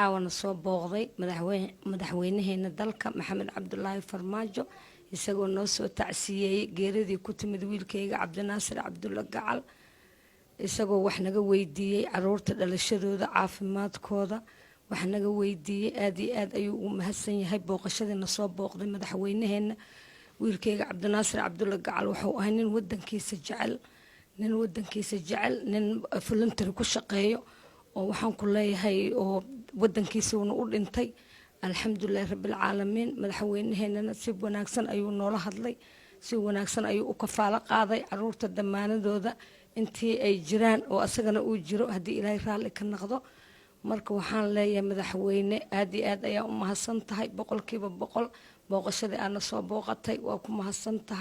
caawana soo booqday madaxweynaheena dalka Maxamed Cabdullaahi Farmaajo isagoo noo soo tacsiyeeyay geeridii ku timid wiilkayga Cabdinaasir Cabdulla Gacal isagoo wax naga weydiiyay caruurta dhalashadooda caafimaadkooda wax naga weydiiyay aad iyo aad ayuu u mahadsan yahay booqashadiina soo booqday madaxweynaheena wiilkayga Cabdinaasir Cabdulla Gacal wuxuu ahaa nin wadankiisa jecel nin voluntary ku shaqeeyo oo waxaan ku leeyahay oo wadankiisa u dhintay alxamdulillaah rabbil caalamiin madaxweynaheena si wanaagsan ayuu noola hadlay si wanaagsan ayuu u kafaalo qaaday caruurta damaanadooda intii ay jiraan oo asagana uu jiro hadii Ilaahay raali ka noqdo marka waxaan leeyahay madaxweyne aad iyo aad ayaa u mahadsan tahay boqolkiiba boqol booqashadii aana soo booqatay waa ku mahadsan tahay